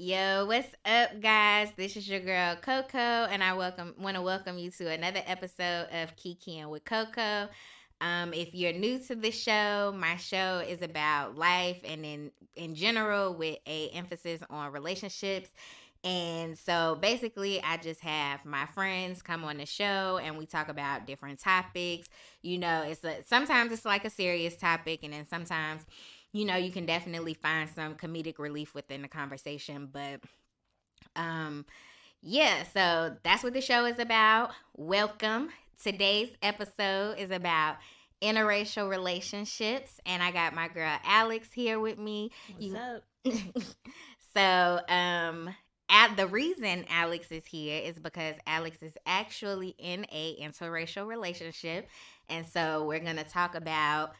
Yo, what's up, guys? This is your girl Coco, and I want to welcome you to another episode of Kiki'ing with Coco. If you're new to the show, my show is about life and in general with a emphasis on relationships. And so basically, I just have my friends come on the show and we talk about different topics. You know, sometimes it's like a serious topic, and then sometimes you can definitely find some comedic relief within the conversation. But yeah, so that's what the show is about. Welcome. Today's episode is about interracial relationships, and I got my girl Alex here with me. What's up? So, the reason Alex is here is because Alex is actually in a interracial relationship, and so we're gonna talk about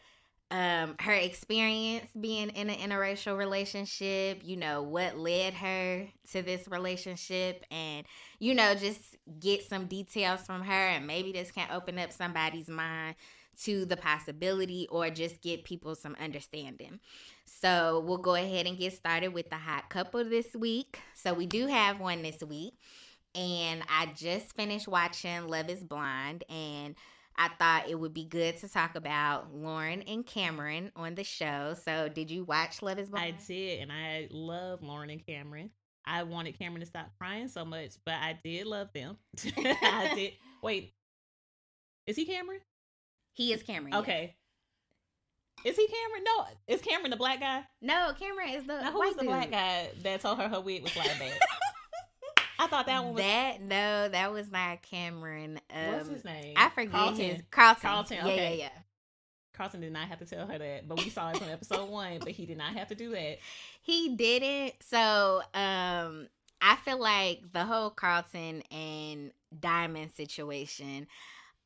her experience being in an interracial relationship, what led her to this relationship, and just get some details from her, and maybe this can open up somebody's mind to the possibility or just get people some understanding. So we'll go ahead and get started with the hot couple this week. So we do have one this week, and I just finished watching Love is Blind, and I thought it would be good to talk about Lauren and Cameron on the show. So, did you watch Love is Blind? I did, and I love Lauren and Cameron. I wanted Cameron to stop crying so much, but I did love them. I did. Wait, is he Cameron? He is Cameron. Okay. Yes. Is he Cameron? No, is Cameron the black guy? No, Cameron is the. Now, who was the black guy that told her wig was like that? I thought that one was that was not Cameron. What's his name? I forget Carlton. Carlton. Okay. Yeah. Carlton did not have to tell her that, but we saw it on episode 1. But he did not have to do that. He didn't. So, I feel like the whole Carlton and Diamond situation,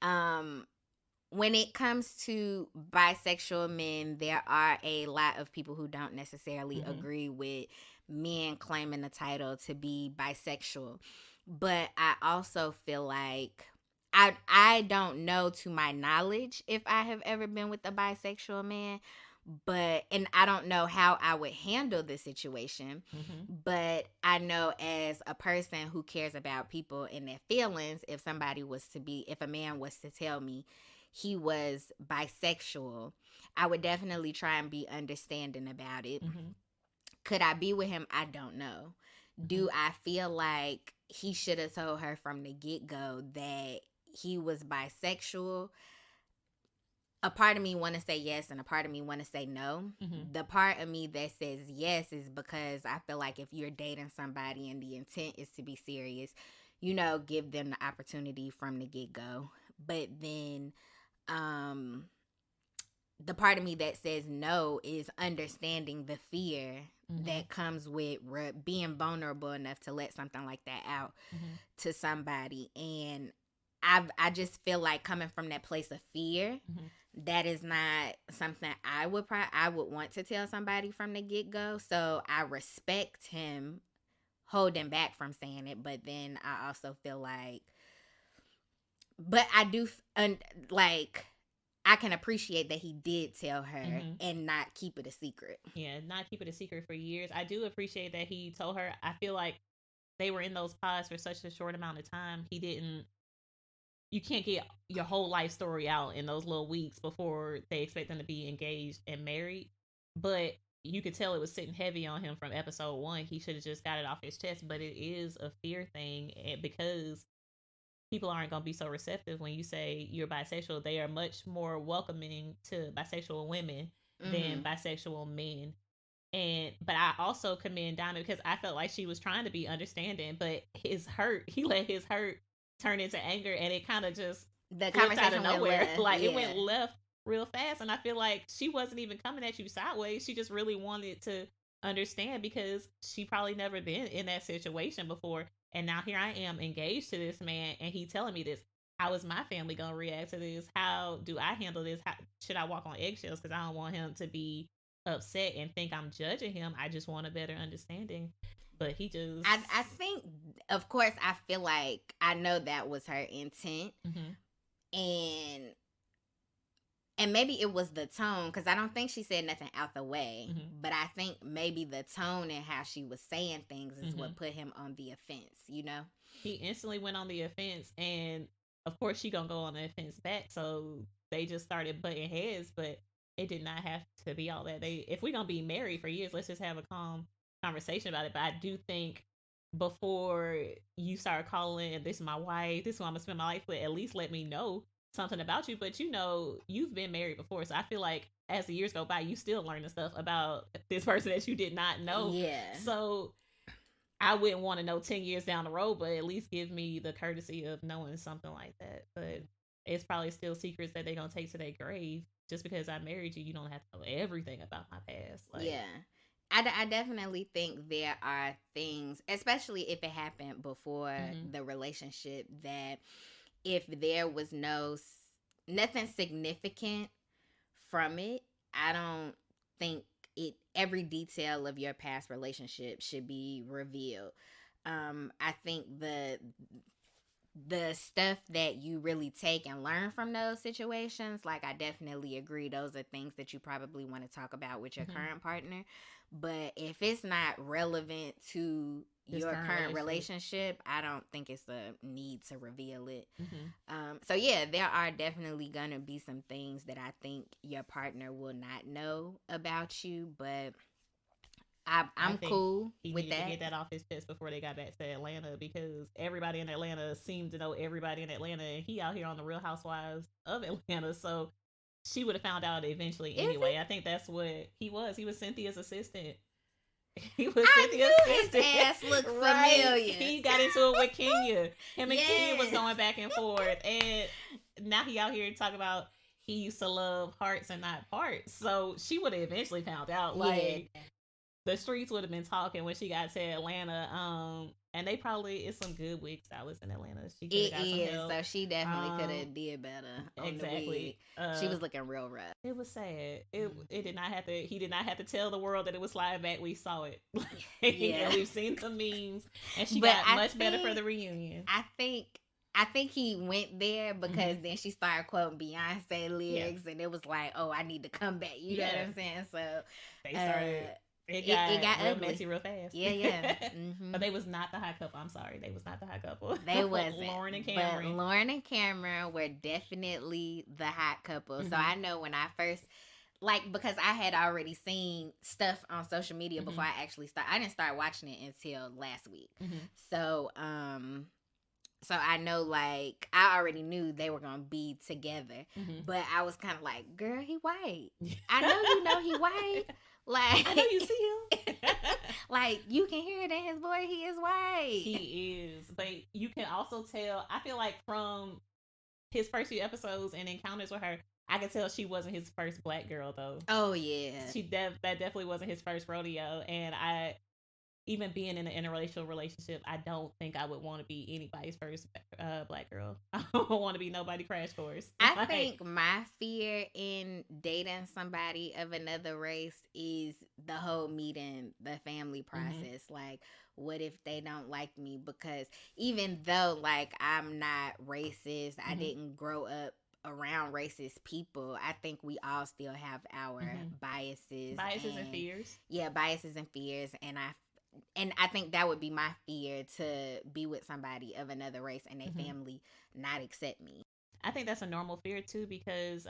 when it comes to bisexual men, there are a lot of people who don't necessarily agree with men claiming the title to be bisexual. But I also feel like I don't know, to my knowledge, if I have ever been with a bisexual man, and I don't know how I would handle the situation. But I know, as a person who cares about people and their feelings, if a man was to tell me he was bisexual, I would definitely try and be understanding about it. Could I be with him? I don't know. Do I feel like he should have told her from the get-go that he was bisexual? A part of me want to say yes, and a part of me want to say no. The part of me that says yes is because I feel like if you're dating somebody and the intent is to be serious, give them the opportunity from the get-go. But then the part of me that says no is understanding the fear that comes with being vulnerable enough to let something like that out to somebody. And I just feel like, coming from that place of fear, that is not something I would want to tell somebody from the get-go. So I respect him holding back from saying it, but then I also feel like, but I do I can appreciate that he did tell her and not keep it a secret. Yeah, not keep it a secret for years. I do appreciate that he told her. I feel like they were in those pods for such a short amount of time. You can't get your whole life story out in those little weeks before they expect them to be engaged and married. But you could tell it was sitting heavy on him from episode 1. He should have just got it off his chest. But it is a fear thing, because people aren't going to be so receptive when you say you're bisexual. They are much more welcoming to bisexual women than bisexual men. But I also commend Diamond, because I felt like she was trying to be understanding, but he let his hurt turn into anger, and it kind of just the conversation out of nowhere. It went yeah. left real fast, and I feel like she wasn't even coming at you sideways. She just really wanted to understand, because she probably never been in that situation before. And now here I am, engaged to this man, and he telling me this. How is my family going to react to this? How do I handle this? Should I walk on eggshells? Because I don't want him to be upset and think I'm judging him. I just want a better understanding. But he just... I think, of course, I feel like I know that was her intent. and maybe it was the tone, because I don't think she said nothing out the way, Mm-hmm. but I think maybe the tone and how she was saying things is Mm-hmm. what put him on the offense, you know? He instantly went on the offense, and of course she gonna go on the offense back. So they just started butting heads, but it did not have to be all that. They, if we gonna be married for years, let's just have a calm conversation about it. But I do think before you start calling, this is my wife, this is who I'm gonna spend my life with, at least let me know something about you. But you've been married before, so I feel like as the years go by, you still learn the stuff about this person that you did not know. Yeah. So I wouldn't want to know 10 years down the road, but at least give me the courtesy of knowing something like that. But it's probably still secrets that they're going to take to their grave. Just because I married you, you don't have to know everything about my past. Like, Yeah. I definitely think there are things, especially if it happened before mm-hmm. the relationship, that if there was nothing significant from it, I don't think every detail of your past relationship should be revealed. I think the stuff that you really take and learn from those situations, like, I definitely agree, those are things that you probably want to talk about with your mm-hmm. current partner. But if it's not relevant to This your current relationship, I don't think it's a need to reveal it. Mm-hmm. So yeah, there are definitely gonna be some things that I think your partner will not know about you, but I I'm think cool he with needed to that. get that off his chest before they got back to Atlanta, because everybody in Atlanta seemed to know everybody in Atlanta, and he out here on the Real Housewives of Atlanta. So she would have found out eventually Is anyway. it? I think that's what he was. He was Cynthia's assistant. He was I Cynthia's knew assistant. his ass looked Right. familiar. He got into it with Kenya. Him and Kenya was Yes. going back and forth. And now he out here talking about he used to love hearts and not parts. So she would have eventually found out. Yeah. Like, the streets would have been talking when she got to Atlanta. And they probably, it's some good wig stylists in Atlanta. She could have It got some is. help. So she definitely could have did better on the wig. Exactly. She was looking real rough. It was sad. It did not have to. He did not have to tell the world that it was sliding back. We saw it. Yeah. And we've seen the memes. And she But got much better for the reunion. I think he went there because then she started quoting Beyonce lyrics, and it was like, oh, I need to come back. You know what I'm saying? So they started. It got real ugly. messy real fast. Yeah. But they was not the hot couple. I'm sorry, they was not the hot couple. They wasn't. Lauren and Cameron. But Lauren and Cameron were definitely the hot couple. So I know when I first, like, because I had already seen stuff on social media before I actually I didn't start watching it until last week. So so I know, like, I already knew they were gonna be together, but I was kind of like, girl, he white. I know he white. Like, I know you see him. Like, you can hear it in his voice. He is white. He is, but you can also tell. I feel like from his first few episodes and encounters with her, I could tell she wasn't his first black girl though. Oh yeah, that definitely wasn't his first rodeo. And even being in an interracial relationship, I don't think I would want to be anybody's first black girl. I don't want to be nobody crash course. I think my fear in dating somebody of another race is the whole meeting the family process. Like, what if they don't like me? Because even though, like, I'm not racist, I didn't grow up around racist people, I think we all still have our biases and fears. Yeah, biases and fears, and I think that would be my fear, to be with somebody of another race and their family not accept me. I think that's a normal fear too, because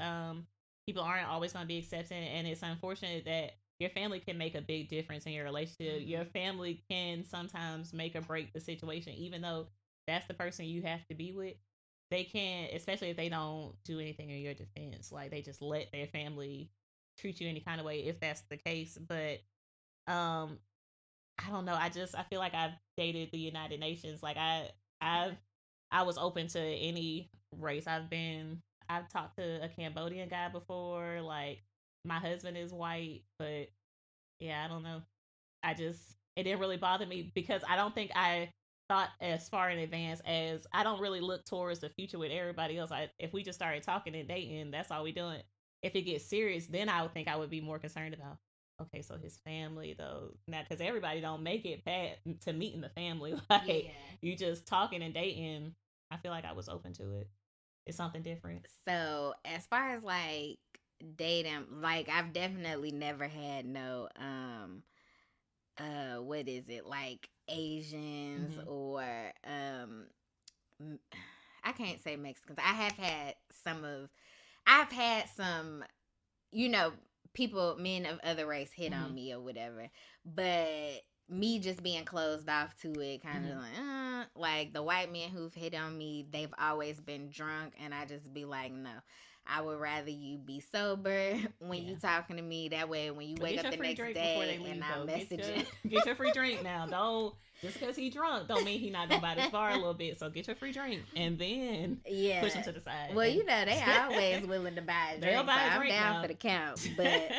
people aren't always going to be accepting, and it's unfortunate that your family can make a big difference in your relationship. Your family can sometimes make or break the situation, even though that's the person you have to be with. They can, especially if they don't do anything in your defense. Like, they just let their family treat you any kind of way, if that's the case. But I don't know. I feel like I've dated the United Nations. Like, I was open to any race. I've talked to a Cambodian guy before. Like, my husband is white, but yeah, I don't know. It didn't really bother me, because I don't think I thought as far in advance, as I don't really look towards the future with everybody else. If we just started talking and dating, that's all we doing. If it gets serious, then I would think I would be more concerned about, okay, so his family though. Now, because everybody don't make it back to meeting the family. Like, you just talking and dating. I feel like I was open to it. It's something different. So as far as, like, dating, like I've definitely never had no what is it, like Asians or I can't say Mexicans. I've had some, you know, people, men of other race hit on me or whatever. But me just being closed off to it, kind of like the white men who've hit on me, they've always been drunk, and I just be like, no. I would rather you be sober when you talking to me. That way, when you wake up the next day and I message you, get your free drink now. Don't just because he drunk don't mean he not gonna buy this bar a little bit. So get your free drink and then push him to the side. Well, you know they always willing to buy a drink. They'll buy a drink. I'm down for the count, but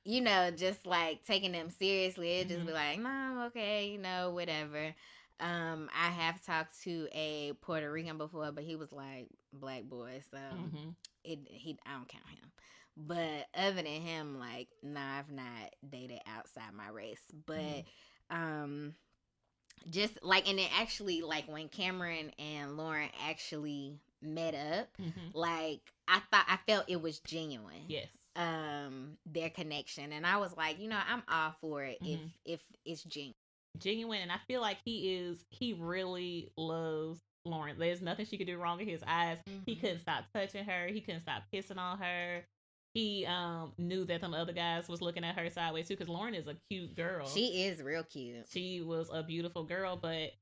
you know, just like taking them seriously, it just be like, no, okay, you know, whatever. I have talked to a Puerto Rican before, but he was like black boy, so I don't count him. But other than him, like, nah, I've not dated outside my race. But just like, and then actually, like when Cameron and Lauren actually met up, like I felt it was genuine. Yes. Their connection, and I was like, you know, I'm all for it if it's genuine, and I feel like he really loves Lauren. There's nothing she could do wrong in his eyes. He couldn't stop touching her. He couldn't stop kissing on her. He knew that some other guys was looking at her sideways too, because Lauren is a cute girl. She is real cute. She was a beautiful girl, but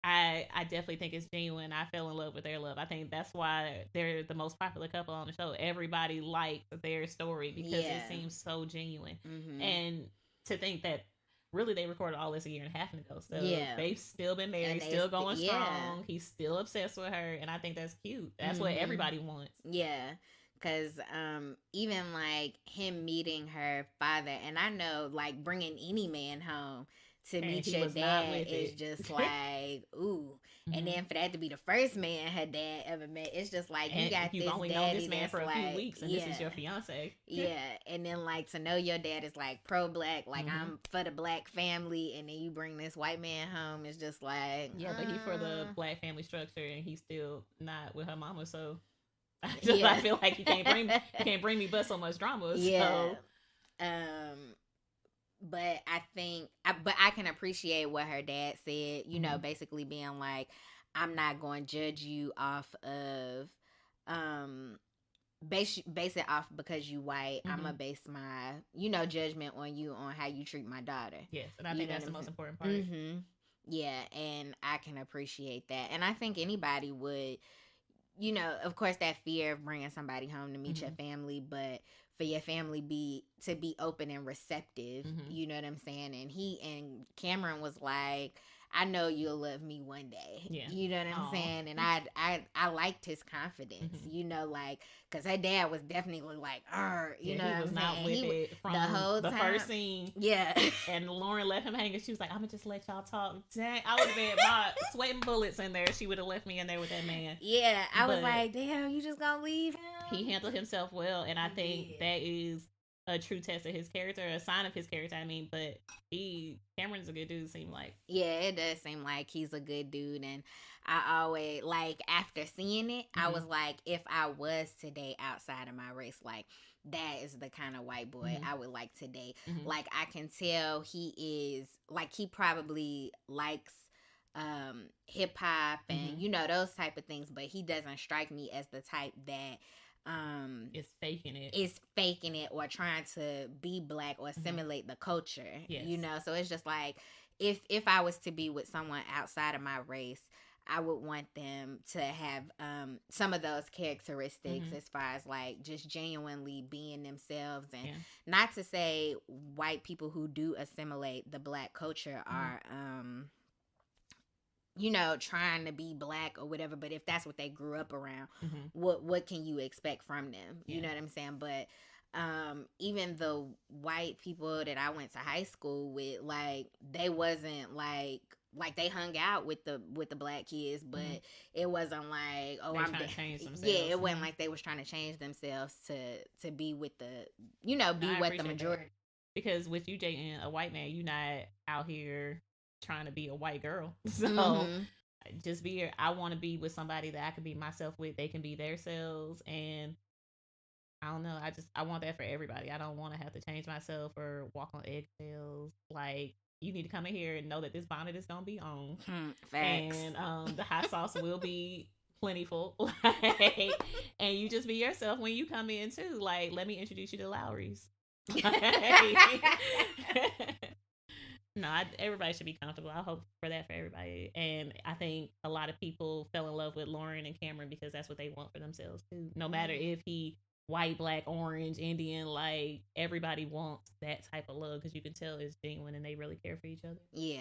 I definitely think it's genuine. I fell in love with their love. I think that's why they're the most popular couple on the show. Everybody liked their story because it seems so genuine. And to think that really they recorded all this a year and a half ago, so they've still been married, still going strong. He's still obsessed with her, and I think that's cute. That's what everybody wants. Because even like him meeting her father, and I know like bringing any man home to meet your dad is just like, ooh. And then for that to be the first man her dad ever met, it's just like, you got you've this only known this man for a few weeks, and this is your fiance. And then like to know your dad is like pro-black, like I'm for the black family, and then you bring this white man home, it's just like, but he for the black family structure, and he's still not with her mama, so I feel like he can't bring me but so much drama. So. But I think, I can appreciate what her dad said, you know, basically being like, I'm not going to judge you off of, base it off because you white. I'm going to base my, you know, judgment on you on how you treat my daughter. Yes, and I think that's the most important part. Yeah, and I can appreciate that. And I think anybody would, you know, of course, that fear of bringing somebody home to meet your family, but for your family to be open and receptive, you know what I'm saying? And Cameron was like, I know you'll love me one day. Yeah. You know what I'm saying? And I liked his confidence, you know, like, because her dad was definitely like, you know he was not with it from the whole time. First scene. Yeah. And Lauren let him hang, and she was like, I'm going to just let y'all talk. Dang, I would have been sweating bullets in there. She would have left me in there with that man. Yeah. I was like, damn, you just going to leave him? He handled himself well, and I think that is a true test of his character, a sign of his character, I mean, but Cameron's a good dude, seem like. Yeah, it does seem like he's a good dude, and I always, like, after seeing it, I was like, if I was to date outside of my race, like, that is the kind of white boy I would like to date. Like, I can tell he is, like, he probably likes hip-hop and, you know, those type of things, but he doesn't strike me as the type that is faking it or trying to be black or assimilate the culture. You know, so it's just like, if I was to be with someone outside of my race, I would want them to have some of those characteristics as far as like just genuinely being themselves, and not to say white people who do assimilate the black culture are you know, trying to be black or whatever, but if that's what they grew up around, what can you expect from them? You know what I'm saying? But even the white people that I went to high school with, like, they wasn't like they hung out with the black kids, but it wasn't like, oh, I'm trying to change themselves. Yeah, it wasn't like they was trying to change themselves to be with the, you know, be what the majority. That. Because with you dating a white man, you're not out here trying to be a white girl, so just I want to be with somebody that I can be myself with. They can be themselves, and I don't know. I want that for everybody. I don't want to have to change myself or walk on eggshells. Like, you need to come in here and know that this bonnet is gonna be on, Facts. and the hot sauce will be plentiful. Like, and you just be yourself when you come in too. Like, let me introduce you to Lowry's. No, everybody should be comfortable. I hope for that for everybody. And I think a lot of people fell in love with Lauren and Cameron because that's what they want for themselves too. No matter if he white, black, orange, Indian, like, everybody wants that type of love because you can tell it's genuine and they really care for each other. Yeah.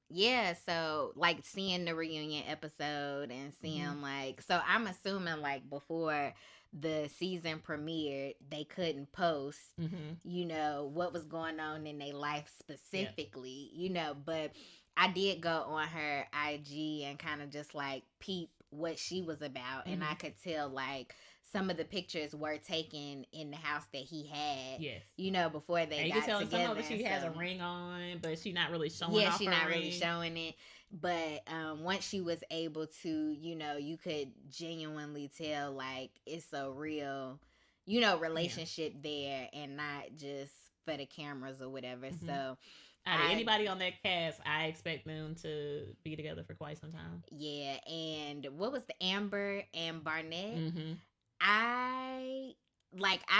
Yeah, so like seeing the reunion episode and seeing like, so I'm assuming like before the season premiered they couldn't post what was going on in their life specifically, but I did go on her IG and kind of just like peep what she was about, and I could tell like some of the pictures were taken in the house that he had. Yes. Before they and you got can tell together. Some of it she has a ring on, but she's not really showing. Yeah, off she's her not ring. really showing it. But once she was able to, you could genuinely tell like it's a real, relationship there, and not just for the cameras or whatever. So anybody on that cast, I expect them to be together for quite some time. Yeah, and what was the Amber and Barnett? I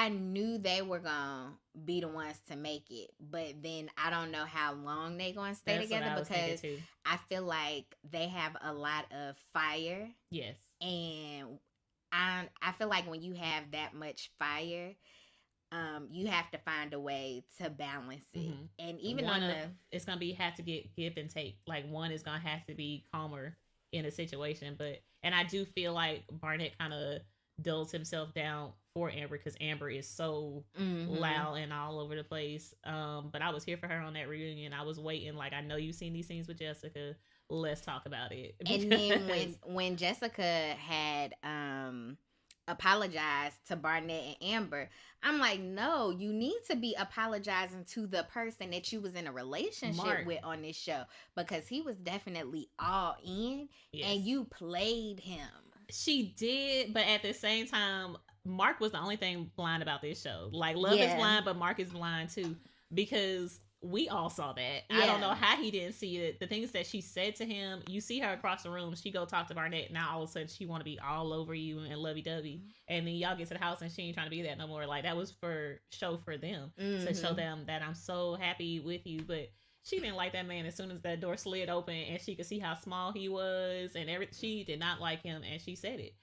knew they were gonna be the ones to make it, but then I don't know how long they gonna stay together because I feel like they have a lot of fire. Yes. And I feel like when you have that much fire, you have to find a way to balance it. And even it's gonna have to get give and take. Like, one is gonna have to be calmer in a situation, and I do feel like Barnett kind of dulls himself down for Amber because Amber is so loud and all over the place. But I was here for her on that reunion. I was waiting. Like, I know you've seen these scenes with Jessica. Let's talk about it. And then when Jessica had apologized to Barnett and Amber, I'm like, no, you need to be apologizing to the person that you was in a relationship with on this show, because he was definitely all in and you played him. She did, but at the same time, Mark was the only thing blind about this show. Like, Love is blind, but Mark is blind too, because we all saw that. I don't know how he didn't see it. The things that she said to him, you see her across the room, she go talk to Barnett, now all of a sudden she want to be all over you and lovey-dovey, and then y'all get to the house and she ain't trying to be that no more. Like, that was for them to show them that I'm so happy with you, but she didn't like that man as soon as that door slid open and she could see how small he was and she did not like him, and she said it.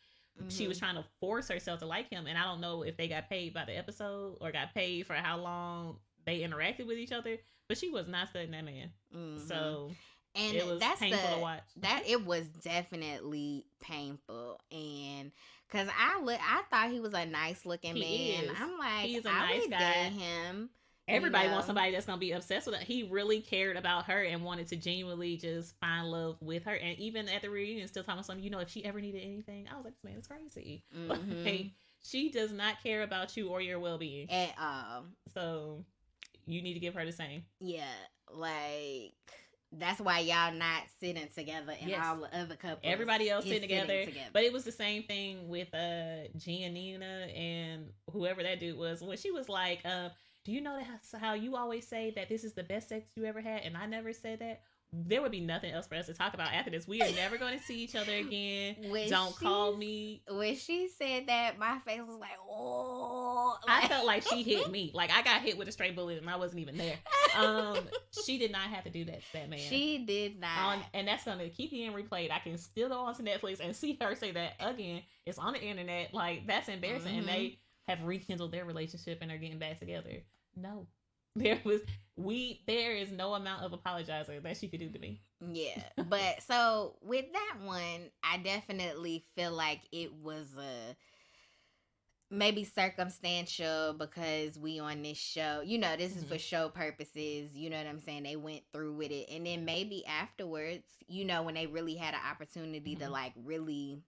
She was trying to force herself to like him, and I don't know if they got paid by the episode or got paid for how long they interacted with each other, but she was not studying that man. So, and it was painful to watch. It was definitely painful, and because I thought he was a nice looking man. I'm like, he's a nice guy. Him. Everybody wants somebody that's going to be obsessed with her. He really cared about her and wanted to genuinely just find love with her. And even at the reunion, still talking about something, if she ever needed anything, I was like, this man is crazy. Like, she does not care about you or your well-being. At all. So, you need to give her the same. Yeah, like, that's why y'all not sitting together and all the other couples. Everybody else sitting together. But it was the same thing with Giannina and whoever that dude was. When she was like, do you know how you always say that this is the best sex you ever had, and I never said that? There would be nothing else for us to talk about after this. We are never going to see each other again. Don't call me. When she said that, my face was like, oh. I felt like she hit me. Like, I got hit with a straight bullet and I wasn't even there. She did not have to do that to that man. She did not. And that's going to keep being replayed. I can still go onto Netflix and see her say that again. It's on the internet. Like, that's embarrassing. And they have rekindled their relationship and are getting back together. No. There is no amount of apologizer that she could do to me. Yeah. But so with that one, I definitely feel like it was maybe circumstantial because we on this show, this is for show purposes, you know what I'm saying? They went through with it. And then maybe afterwards, when they really had an opportunity to like really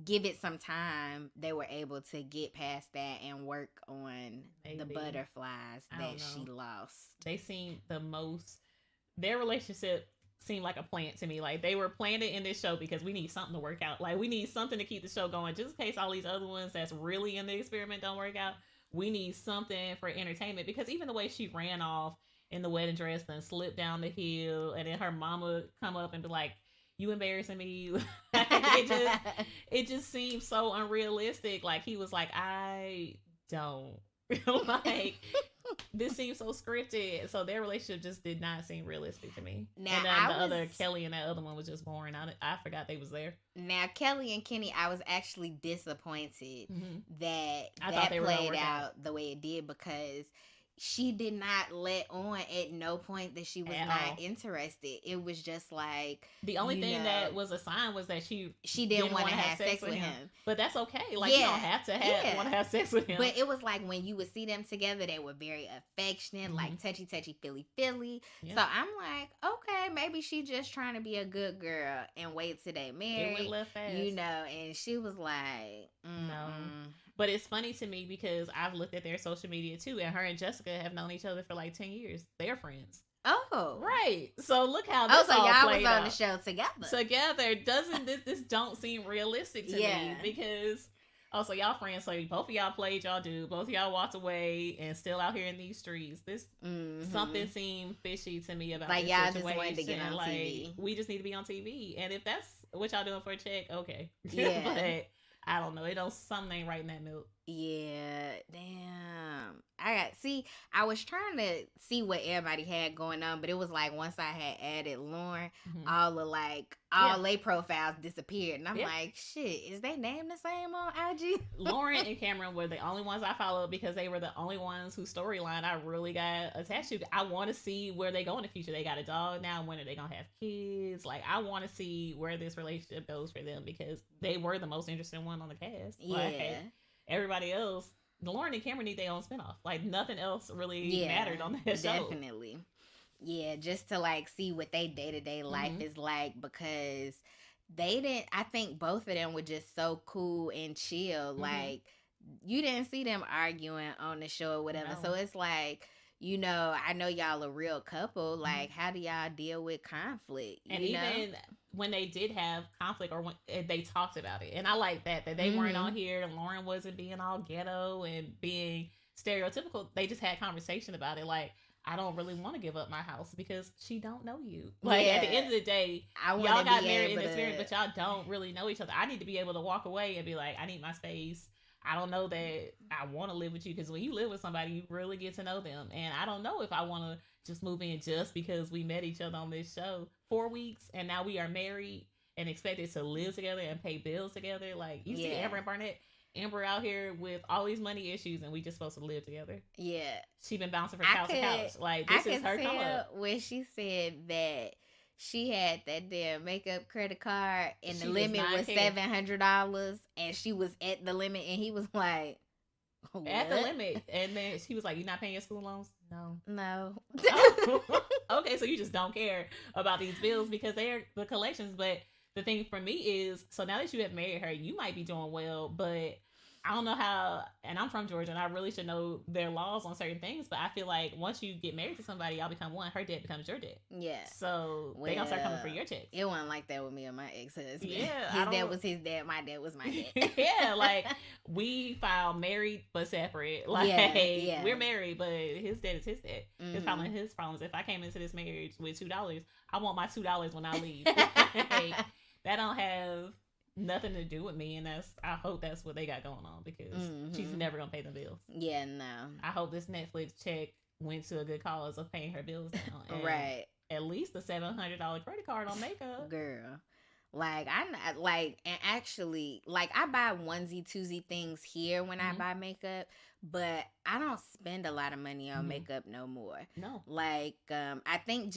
give it some time, they were able to get past that and work on the butterflies that she lost. They seem their relationship seemed like a plant to me. Like they were planted in this show because we need something to work out. Like we need something to keep the show going, just in case all these other ones that's really in the experiment don't work out. We need something for entertainment, because even the way she ran off in the wedding dress and slipped down the hill, and then her mama come up and be like, "You embarrassing me." It just seemed so unrealistic. Like he was like, "I don't." Like this seems so scripted. So their relationship just did not seem realistic to me. Now, and then the other Kelly and that other one was just boring. I forgot they was there. Now Kelly and Kenny, I was actually disappointed that they played out the way it did, because she did not let on at no point that she was not interested. It was just like, the only thing that was a sign was that she didn't want to have sex with him. But that's okay. Like you don't have to want to have sex with him. But it was like when you would see them together, they were very affectionate, like touchy, feely. Yeah. So I'm like, okay, maybe she just trying to be a good girl and wait till they married. It went left fast. And she was like, no. But it's funny to me because I've looked at their social media too, and her and Jessica have known each other for like 10 years. They're friends. Oh, right. So look how this so all y'all played was on out. the show together. Doesn't this don't seem realistic to me, because so y'all friends, so both of y'all played y'all dude, both of y'all walked away and still out here in these streets. This something seemed fishy to me about like this y'all situation. just wanted to get on like, TV. We just need to be on TV, and if that's what y'all doing for a check, okay. Yeah. But I don't know. Something ain't right in that milk. Yeah, damn. I was trying to see what everybody had going on, but it was like once I had added Lauren, all they profiles disappeared. And I'm like, shit, is they name the same on IG? Lauren and Cameron were the only ones I followed because they were the only ones whose storyline I really got attached to. I want to see where they go in the future. They got a dog now. When are they going to have kids? Like, I want to see where this relationship goes for them, because they were the most interesting one on the cast. Yeah. Like, everybody else, Lauren and Cameron need their own spinoff. Like, nothing else really mattered on that show. Definitely. Yeah, just to like see what they day-to-day life is like, because I think both of them were just so cool and chill. Like, you didn't see them arguing on the show or whatever. No. So it's like, I know y'all a real couple. Like, how do y'all deal with conflict? And even when they did have conflict, or when they talked about it. And I like that they weren't on here. Lauren wasn't being all ghetto and being stereotypical. They just had conversation about it. Like, I don't really want to give up my house because she don't know you. Like, at the end of the day, y'all got married in the spirit, but y'all don't really know each other. I need to be able to walk away and be like, I need my space. I don't know that I want to live with you, because when you live with somebody, you really get to know them. And I don't know if I want to just move in just because we met each other on this show 4 weeks and now we are married and expected to live together and pay bills together. Like, you see Amber and Barnett. Amber out here with all these money issues, and we just supposed to live together. Yeah. She been bouncing from couch to couch. Like, this is her come up. When she said that she had that damn makeup credit card and the limit was $700, and she was at the limit, and he was like, what? At the limit. And then she was like, "You not paying your school loans?" No. Oh. Okay, so you just don't care about these bills because they're the collections. But the thing for me is, so now that you have married her, you might be doing well, but I don't know how, and I'm from Georgia, and I really should know their laws on certain things, but I feel like once you get married to somebody, y'all become one. Her debt becomes your debt. Yeah. So they gonna start coming for your checks. It wasn't like that with me and my ex-husband. Yeah. His dad was his dad, my dad was my dad. Yeah, like, we filed married but separate. Like, we're married, but his debt is his debt. It's probably his problems. If I came into this marriage with $2, I want my $2 when I leave. Like, that don't have nothing to do with me, and I hope that's what they got going on, because she's never gonna pay the bills. Yeah, no. I hope this Netflix check went to a good cause of paying her bills down. Right. At least a $700 credit card on makeup. Girl. Like, and actually, like, I buy onesie, twosie things here when I buy makeup, but I don't spend a lot of money on makeup no more. No. Like, I think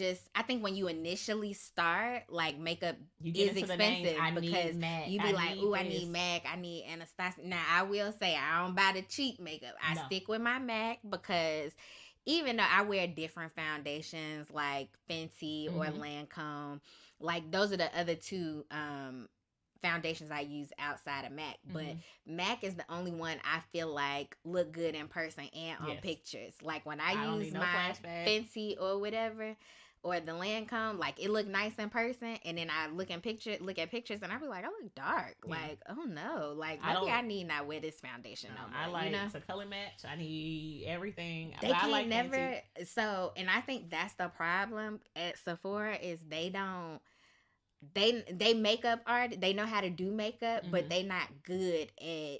when you initially start, like, makeup is expensive because you be like, ooh, I need MAC, I need Anastasia. Now, I will say, I don't buy the cheap makeup. I stick with my MAC, because even though I wear different foundations like Fenty or Lancome, like, those are the other two foundations I use outside of MAC. But MAC is the only one I feel like look good in person and on pictures. Like, when I use my Fenty or whatever, or the Lancome, like it looked nice in person, and then I look at pictures, and I be like, I look dark. Yeah. Like, oh no, like maybe I need not wear this foundation no more. I like to color match. I need everything. They can't like never. Fancy. So, and I think that's the problem at Sephora is they don't. They makeup art. They know how to do makeup, but they not good at.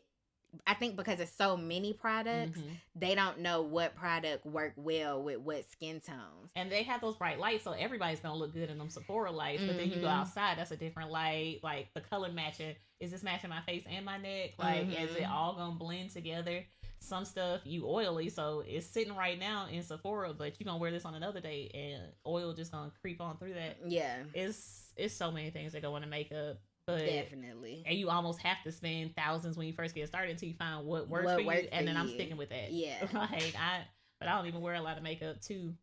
I think because there's so many products, they don't know what product work well with what skin tones. And they have those bright lights, so everybody's gonna look good in them Sephora lights. But then you go outside, that's a different light. Like the color matching, is this matching my face and my neck? Like, is it all gonna blend together? Some stuff you oily, so it's sitting right now in Sephora, but you gonna wear this on another day, and oil just gonna creep on through that. Yeah, it's so many things that go into makeup. But, definitely. And you almost have to spend thousands when you first get started until you find what works for you. And then I'm sticking with that. Yeah. Like but I don't even wear a lot of makeup to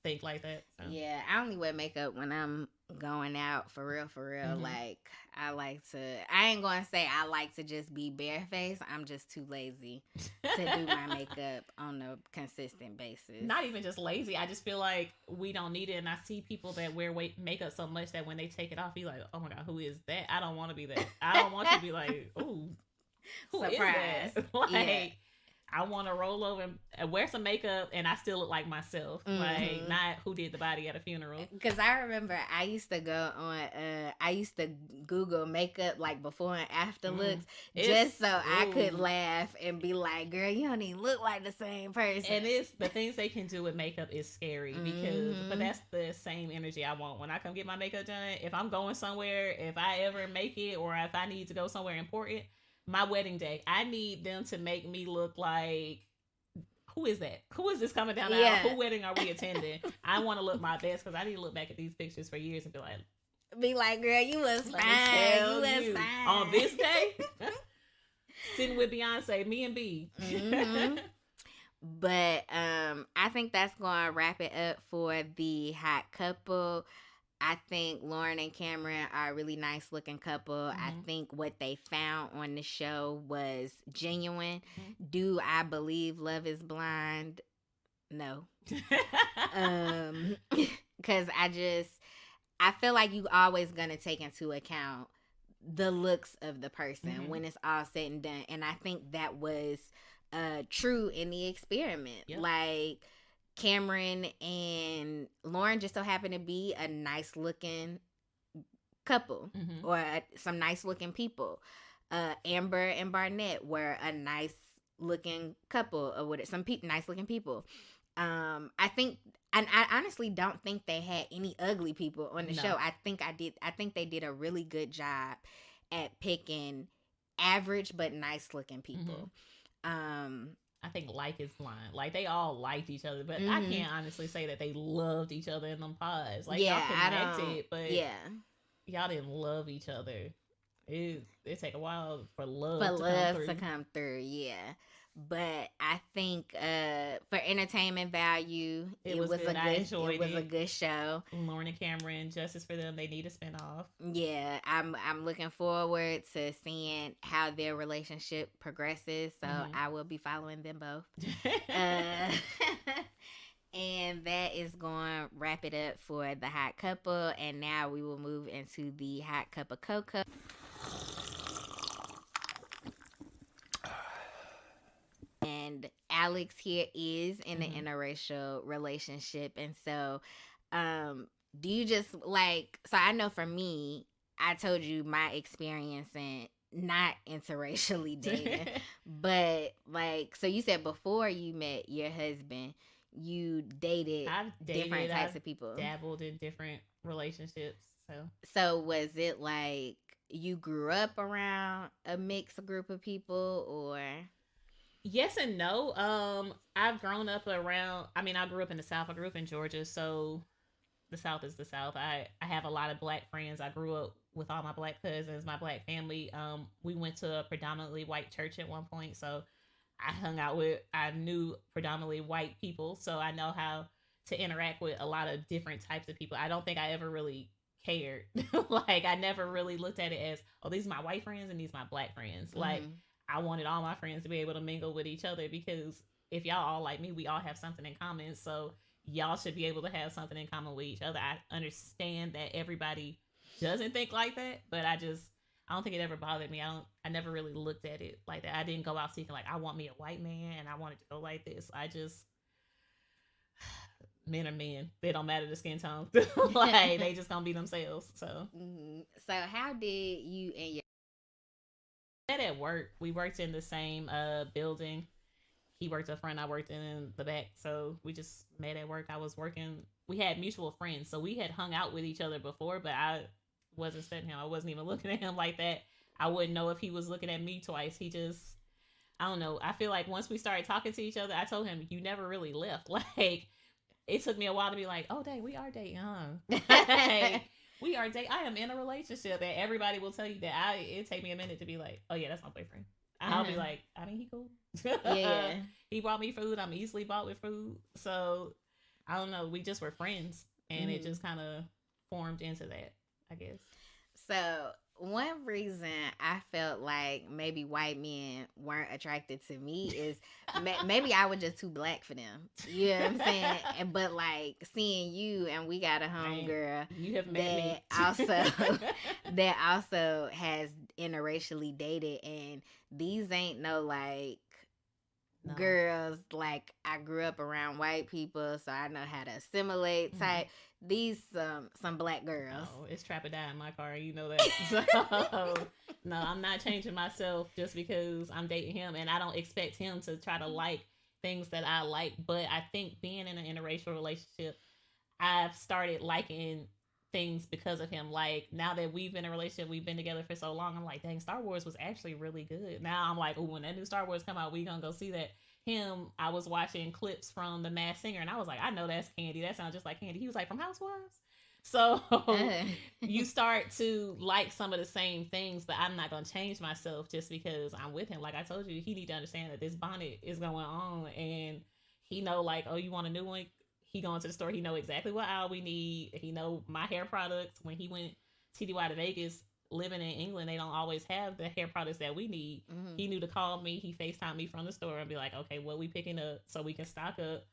think like that. So. Yeah, I only wear makeup when I'm going out for real. Like I ain't gonna say I like to just be barefaced. I'm just too lazy to do my makeup on a consistent basis. Not even just lazy. I just feel like we don't need it, and I see people that wear makeup so much that when they take it off, you like, oh my god, who is that? I don't want to be that. I don't want to be like, ooh, who surprise. Is that? Like, yeah. I want to roll over and wear some makeup and I still look like myself. Like, not who did the body at a funeral. Because I remember I used to go on, I used to Google makeup, like, before and after looks, just so I could laugh and be like, girl, you don't even look like the same person. And it's the things they can do with makeup is scary because, but that's the same energy I want when I come get my makeup done. If I'm going somewhere, if I ever make it, or if I need to go somewhere important, my wedding day, I need them to make me look like, who is that? Who is this coming down the aisle? Who wedding are we attending? I want to look my best because I need to look back at these pictures for years and be like, girl, you was fine. You was fine. On this day, sitting with Beyonce, me and B. But I think that's going to wrap it up for the hot couple. I think Lauren and Cameron are a really nice looking couple. I think what they found on the show was genuine. Do I believe Love is Blind? No. Because I feel like you always going to take into account the looks of the person when it's all said and done. And I think that was true in the experiment. Yep. Like, Cameron and Lauren just so happen to be a nice looking couple or some nice looking people. Amber and Barnett were a nice looking couple or some nice looking people. I think, and I honestly don't think they had any ugly people on the show. I think they did a really good job at picking average but nice looking people. I think like is blind. Like, they all liked each other, but I can't honestly say that they loved each other in them pods. Like, y'all connected, but y'all didn't love each other. It take a while for love to come through. Yeah. But I think for entertainment value, it was a good show. Lauren and Cameron, justice for them. They need a spinoff. Yeah, I'm looking forward to seeing how their relationship progresses. So I will be following them both. And that is going to wrap it up for the hot couple. And now we will move into the hot cup of cocoa. And Alex here is in an interracial relationship. And so, do you just like, so I know for me, I told you my experience in not interracially dating, but like, so you said before you met your husband, you dated different types of people. Dabbled in different relationships. So was it like you grew up around a mixed group of people, or? Yes and no. I've grown up around, I grew up in the South. I grew up in Georgia, so the South is the South. I have a lot of black friends. I grew up with all my black cousins, my black family. We went to a predominantly white church at one point, so I knew predominantly white people, so I know how to interact with a lot of different types of people. I don't think I ever really cared. Like, I never really looked at it as, oh, these are my white friends and these are my black friends. Like, I wanted all my friends to be able to mingle with each other because if y'all all like me, we all have something in common. So y'all should be able to have something in common with each other. I understand that everybody doesn't think like that, but I don't think it ever bothered me. I never really looked at it like that. I didn't go out seeking like I want me a white man and I want it to go like this. I just men are men. They don't matter the skin tone. Like they just gonna be themselves. So So how did you and your met at work? We worked in the same building. He worked up front, I worked in the back. So we just met at work. I was working, we had mutual friends. So we had hung out with each other before, but I wasn't studying him. I wasn't even looking at him like that. I wouldn't know if he was looking at me twice. He just, I don't know. I feel like once we started talking to each other, I told him, you never really left. Like, it took me a while to be like, oh, dang, we are dating, huh? Like, we are dating. I am in a relationship, and everybody will tell you that. It take me a minute to be like, oh, yeah, that's my boyfriend. I'll be like, I mean, he cool. yeah. He brought me food. I'm easily bought with food. So, I don't know. We just were friends, and it just kind of formed into that, I guess. So one reason I felt like maybe white men weren't attracted to me is maybe I was just too black for them. You know what I'm saying? But like seeing you, and we got a homegirl you have met me that also has interracially dated, and these ain't no like girls like I grew up around white people, so I know how to assimilate type. These some black girls. Oh, it's trap or die in my car, you know that. So no, I'm not changing myself just because I'm dating him, and I don't expect him to try to like things that I like. But I think being in an interracial relationship, I've started liking things because of him. Like now that we've been in a relationship, we've been together for so long, I'm like, dang, Star Wars was actually really good. Now I'm like, oh, when that new Star Wars come out, we gonna go see that. Him, I was watching clips from The Masked Singer, and I was like, I know that's Candy. That sounds just like Candy. He was like, from Housewives. So you start to like some of the same things, but I'm not gonna change myself just because I'm with him. Like I told you, he need to understand that this bonnet is going on, and he know like, oh, you want a new one? He going to the store. He know exactly what aisle we need. He know my hair products. When he went TDY to Vegas, living in England, they don't always have the hair products that we need. He knew to call me. He FaceTimed me from the store and be like, okay, what we picking up so we can stock up.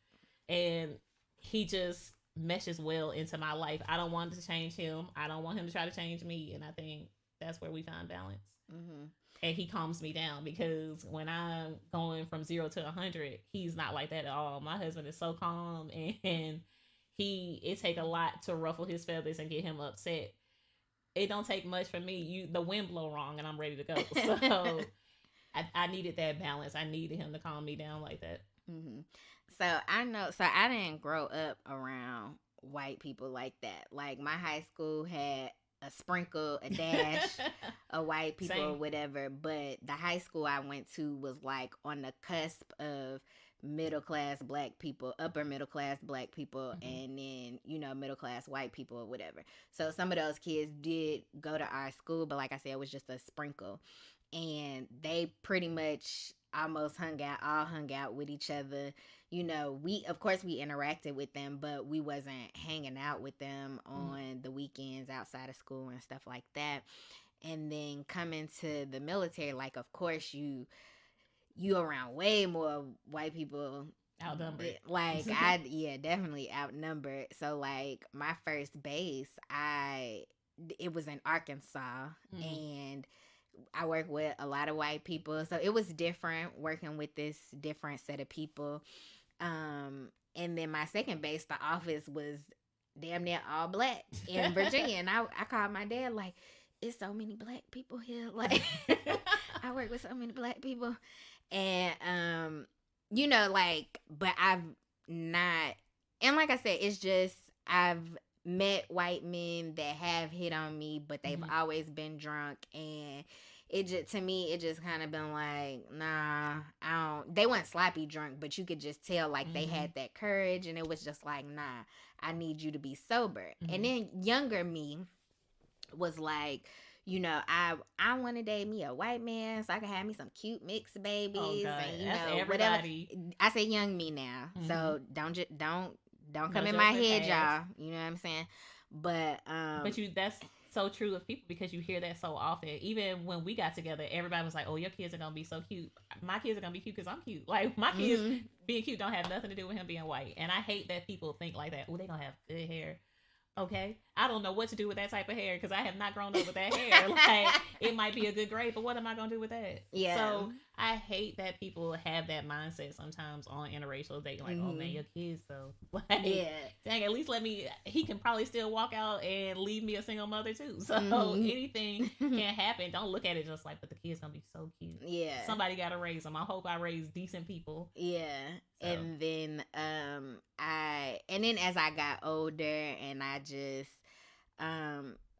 And he just meshes well into my life. I don't want to change him. I don't want him to try to change me. And I think that's where we find balance. And he calms me down, because when I'm going from 0 to 100, he's not like that at all. My husband is so calm, and it take a lot to ruffle his feathers and get him upset. It don't take much for me. The wind blow wrong and I'm ready to go. So I needed that balance. I needed him to calm me down like that. So I know. So I didn't grow up around white people like that. Like my high school had a sprinkle, a dash of white people, or whatever. But the high school I went to was like on the cusp of middle class black people, upper middle class black people, and then middle class white people or whatever. So some of those kids did go to our school, but like I said, it was just a sprinkle, and they pretty much almost hung out with each other. We of course we interacted with them, but we wasn't hanging out with them on the weekends outside of school and stuff like that. And then coming to the military, like of course you around way more white people, outnumbered. Like definitely outnumbered. So like my first base, it was in Arkansas, and I work with a lot of white people, so it was different working with this different set of people. And then my second base, the office was damn near all black in Virginia, and I called my dad like, it's so many black people here. Like I work with so many black people. And but I've not, and like I said, it's just I've met white men that have hit on me, but they've always been drunk, and it just, to me, it just kind of been like, nah, I don't. They weren't sloppy drunk, but you could just tell like they had that courage, and it was just like, nah, I need you to be sober. And then younger me was like, I want to date me a white man so I can have me some cute mixed babies. Oh, God. And That's everybody. Whatever. I say young me now, so don't come in my head, y'all. You know what I'm saying? But so true of people because you hear that so often. Even when we got together, everybody was like, "Oh, your kids are gonna be so cute." My kids are gonna be cute because I'm cute. Like my kids Mm-hmm. being cute don't have nothing to do with him being white. And I hate that people think like that. Oh, they gonna have good hair. Okay, I don't know what to do with that type of hair because I have not grown up with that hair. Like it might be a good grade, but what am I gonna do with that? Yeah. So I hate that people have that mindset sometimes on interracial dating. Like, oh man, Mm-hmm. your kids so like, Yeah. dang, at least let me. He can probably still walk out and leave me a single mother too. So anything Mm-hmm. can happen. Don't look at it just like, but the kid's gonna be so cute. Yeah. Somebody gotta raise them. I hope I raise decent people. Yeah. So And then as I got older and I just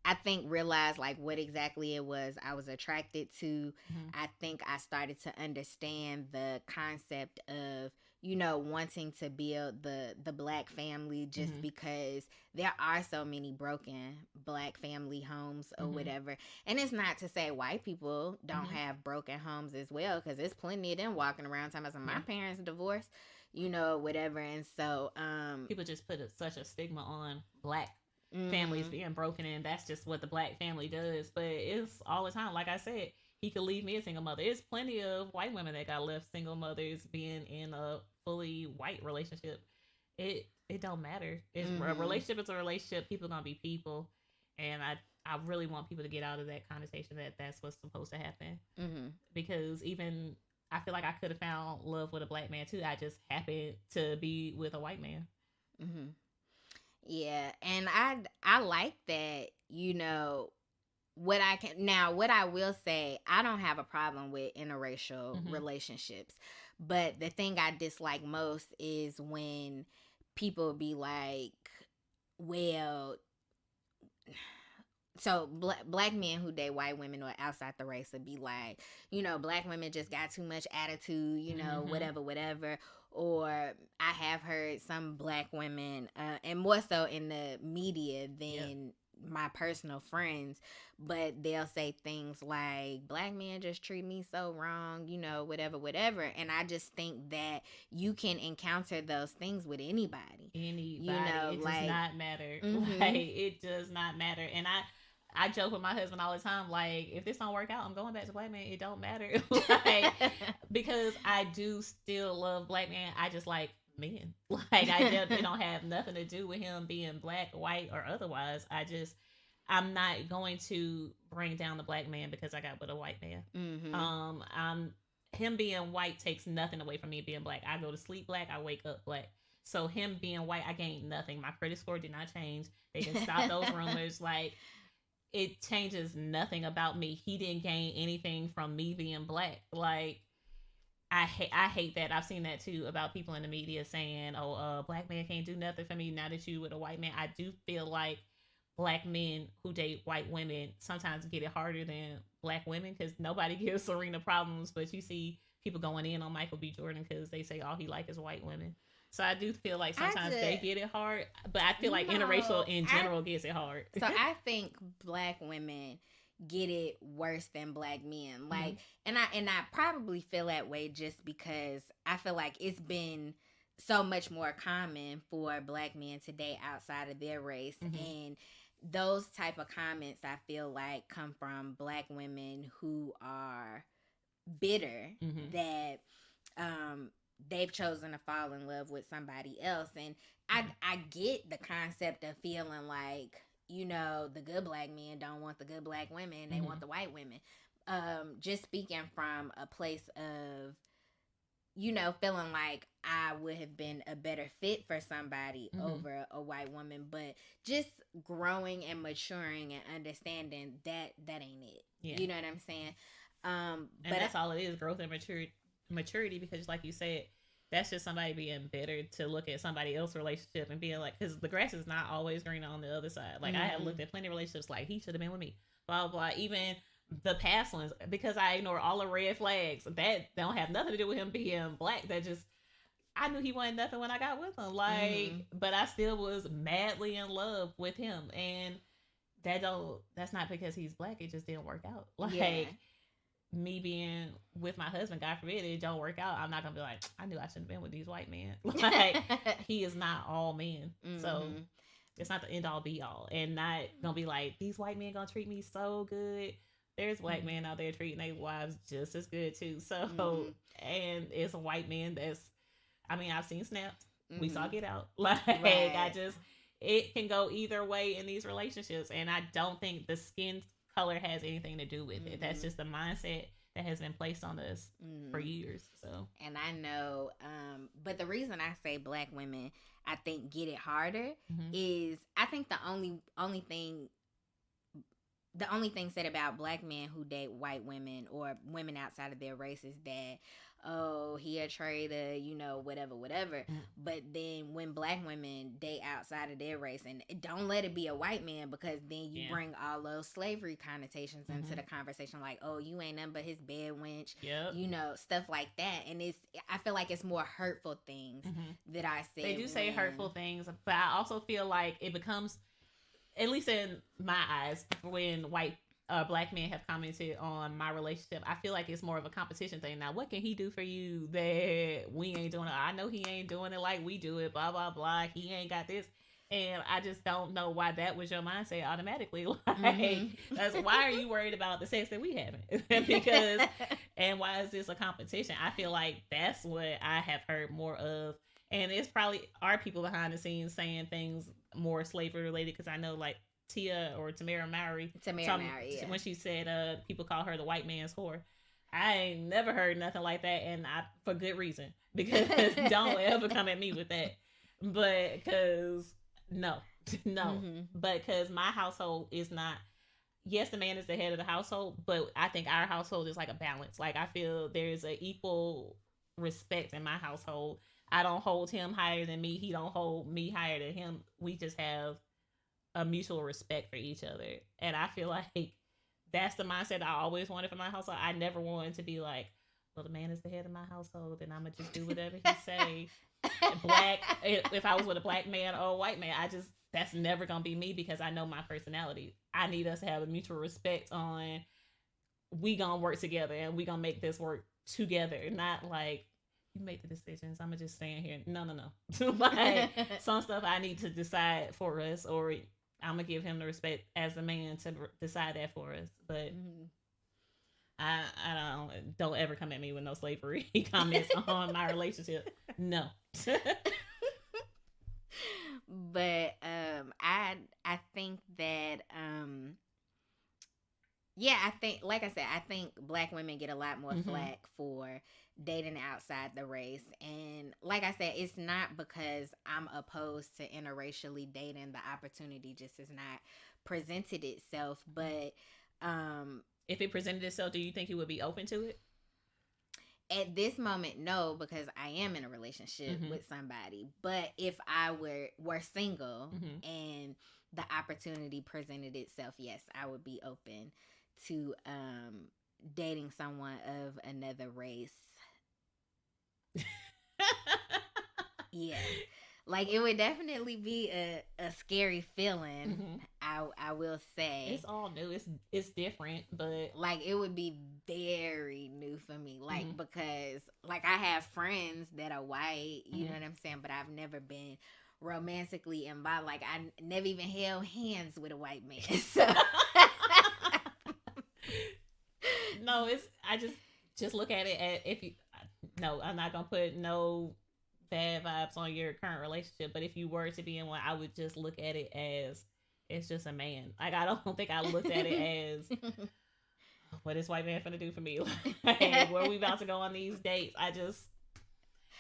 I think realized like what exactly it was I was attracted to. mm-hmm. I think I started to understand the concept of wanting to build the black family just Mm-hmm. because there are so many broken black family homes or Mm-hmm. whatever. And it's not to say white people don't Mm-hmm. have broken homes as well, because there's plenty of them walking around talking about my Yeah. parents divorced, whatever. And so People just put such a stigma on black families mm-hmm. being broken, and that's just what the black family does. But it's all the time. Like I said, he could leave me a single mother. It's plenty of white women that got left single mothers being in a fully white relationship. It don't matter. It's a Mm-hmm. relationship is a relationship. People gonna be people, and I really want people to get out of that connotation that that's what's supposed to happen. Mm-hmm. Because even I feel like I could have found love with a black man too. I just happened to be with a white man. Mm-hmm. Yeah, and I like that, what I will say, I don't have a problem with interracial Mm-hmm. relationships. But the thing I dislike most is when people be like, well, so black men who date white women or outside the race would be like, black women just got too much attitude, Mm-hmm. whatever. Or I have heard some black women, and more so in the media Yep. than my personal friends, but they'll say things like, black men just treat me so wrong, whatever. And I just think that you can encounter those things with anybody. Anybody, it does Like, not matter. Like mm-hmm. it does not matter. And I joke with my husband all the time, like, if this don't work out, I'm going back to black man. It don't matter. Like, because I do still love black man. I just like men. Like it don't have nothing to do with him being black, white, or otherwise. I'm not going to bring down the black man because I got with a white man. Mm-hmm. I'm him being white takes nothing away from me being black. I go to sleep black, I wake up black. So him being white, I gained nothing. My credit score did not change. They can stop those rumors. Like it changes nothing about me. He didn't gain anything from me being black. Like I hate that. I've seen that too about people in the media saying, "Oh, black man can't do nothing for me now that you with a white man." I do feel like black men who date white women sometimes get it harder than black women because nobody gives Serena problems, but you see people going in on Michael B. Jordan because they say all he like is white women. So I do feel like I sometimes they just get it hard, but I feel like interracial no, in I general gets it hard. so I think black women get it worse than black men. Mm-hmm. Like, and I probably feel that way just because I feel like it's been so much more common for black men to date outside of their race. Mm-hmm. And those type of comments I feel like come from black women who are bitter Mm-hmm. that um they've chosen to fall in love with somebody else. And Yeah. I get the concept of feeling like, the good black men don't want the good black women, they Mm-hmm. want the white women. Just speaking from a place of, feeling like I would have been a better fit for somebody Mm-hmm. over a white woman, but just growing and maturing and understanding that ain't it. Yeah. You know what I'm saying? And But that's all it is, growth and maturity, because like you said, that's just somebody being better to look at somebody else's relationship and being like, because the grass is not always green on the other side. Like I have looked at plenty of relationships like he should have been with me, blah blah blah. Even the past ones, because I ignore all the red flags that don't have nothing to do with him being black. That just I knew he wasn't nothing when I got with him. mm-hmm. Like, but I still was madly in love with him, and that's not because he's black. It just didn't work out. Like Yeah. me being with my husband, God forbid it don't work out, I'm not gonna be like, I knew I shouldn't have been with these white men. Like he is not all men. So Mm-hmm. It's not the end all be all, and not gonna be like these white men gonna treat me so good. There's black men out there treating their wives just as good too. So, and it's a white man that's, I mean, I've seen snaps. We saw Get Out. Like, I just, it can go either way in these relationships, and I don't think the skin color has anything to do with it. That's just the mindset that has been placed on us for years. So, and I know, but the reason I say black women, I think, get it harder is I think the only thing said about black men who date white women or women outside of their race is that, oh, he a traitor, you know, whatever. But then when black women date outside of their race, and don't let it be a white man, because then you bring all those slavery connotations into the conversation, like, oh, you ain't nothing but his bed wench, you know, stuff like that. And I feel like it's more hurtful things that I say. They do say hurtful things, but I also feel like it becomes, at least in my eyes, when black men have commented on my relationship, I feel like it's more of a competition thing. Now, what can he do for you that we ain't doing it? I know he ain't doing it like we do it, blah, blah, blah. He ain't got this. And I just don't know why that was your mindset automatically. Like, that's, why are you worried about the sex that we haven't? Because, and why is this a competition? I feel like that's what I have heard more of. And it's probably our people behind the scenes saying things more slavery related, because I know, like, Tamara Mowry, when she said people call her the white man's whore. I ain't never heard nothing like that, and for good reason, because don't ever come at me with that. But because no, but because my household is not. Yes, the man is the head of the household, but I think our household is like a balance. Like, I feel there's an equal respect in my household. I don't hold him higher than me. He don't hold me higher than him. We just have a mutual respect for each other. And I feel like that's the mindset I always wanted for my household. I never wanted to be like, well, the man is the head of my household and I'm going to just do whatever he say. If I was with a black man or a white man, that's never going to be me, because I know my personality. I need us to have a mutual respect on, we going to work together and we going to make this work together. Not like, you make the decisions, I'm gonna just stand here. No. Like, some stuff I need to decide for us, or I'm gonna give him the respect as a man to decide that for us. But I don't ever come at me with no slavery comments on my relationship. No. But I think that I think, like I said, I think black women get a lot more flack for dating outside the race. And like I said, it's not because I'm opposed to interracially dating. The opportunity just has not presented itself. But if it presented itself, do you think you would be open to it? At this moment, no, because I am in a relationship with somebody. But if I were single and the opportunity presented itself, yes, I would be open to dating someone of another race. Yeah, like, it would definitely be a scary feeling. I will say it's all new. It's different, but like, it would be very new for me. Like, because like, I have friends that are white, you know what I'm saying, but I've never been romantically involved. Like, I never even held hands with a white man. So no, I just look at it as, if you, no, I'm not gonna put no bad vibes on your current relationship, but if you were to be in one, I would just look at it as, it's just a man. Like, I don't think I looked at it as, what is white man finna do for me? Like, where we about to go on these dates?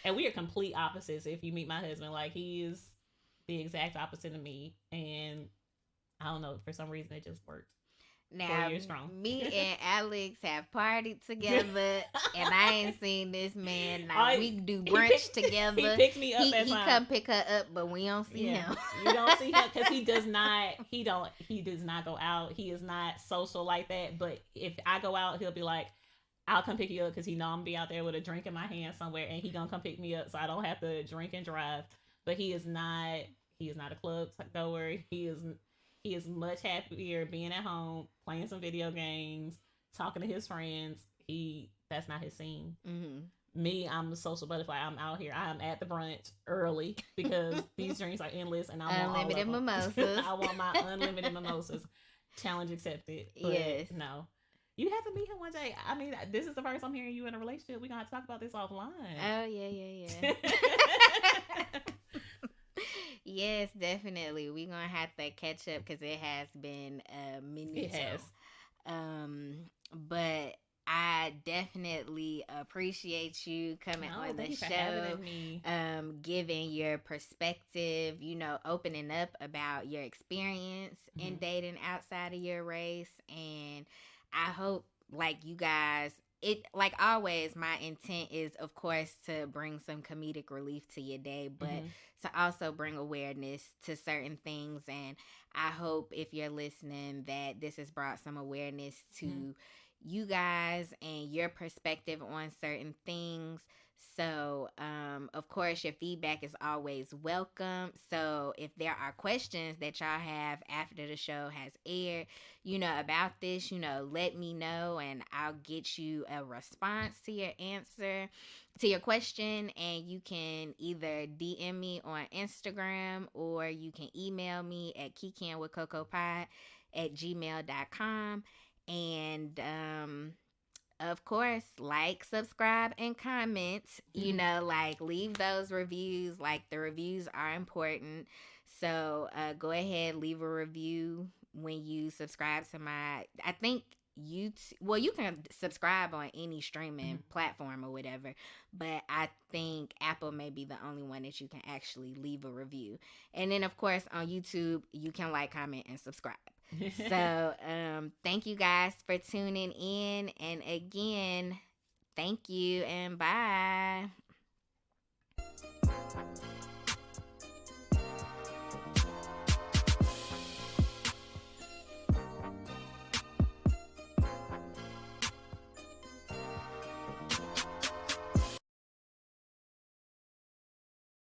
And we are complete opposites. If you meet my husband, like, he is the exact opposite of me, and I don't know, for some reason it just worked. Now, me and Alex have partied together, and I ain't seen this man. Now, we do brunch together. He picks me up. He come pick her up, but we don't see him. You don't see him because he does not go out. He is not social like that. But if I go out, he'll be like, I'll come pick you up, because he know I'm gonna be out there with a drink in my hand somewhere, and he gonna come pick me up, so I don't have to drink and drive. But he is not a club goer. He is much happier being at home, playing some video games, talking to his friends. That's not his scene. Me, I'm a social butterfly. I'm out here. I'm at the brunch early because these drinks are endless and I want all of Unlimited them. mimosas. I want my unlimited mimosas. Challenge accepted. But Yes. no. You have to meet him one day. I mean, this is the first I'm hearing you in a relationship. We're going to talk about this offline. Oh yeah, yeah, yeah. Yes, definitely. We're gonna have to catch up because it has been a It minuto. has. But I definitely appreciate you coming No, on thank the you for having show, me. giving your perspective, opening up about your experience in Mm-hmm. dating outside of your race. And I hope, like, you guys, it, like always, my intent is, of course, to bring some comedic relief to your day, but Mm-hmm. to also bring awareness to certain things. And I hope, if you're listening, that this has brought some awareness Mm-hmm. to you guys and your perspective on certain things. So, of course, your feedback is always welcome. So, if there are questions that y'all have after the show has aired, about this, let me know and I'll get you a response to your answer to your question. And you can either DM me on Instagram or you can email me at kiki'ingwithcocopie at gmail.com. And of course, like, subscribe, and comment. Mm-hmm. Like, leave those reviews. Like, the reviews are important. So go ahead, leave a review when you subscribe to my. I think you. Well, you can subscribe on any Mm-hmm. streaming platform or whatever, but I think Apple may be the only one that you can actually leave a review. And then, of course, on YouTube, you can like, comment, and subscribe. So, thank you guys for tuning in. And again, thank you and bye.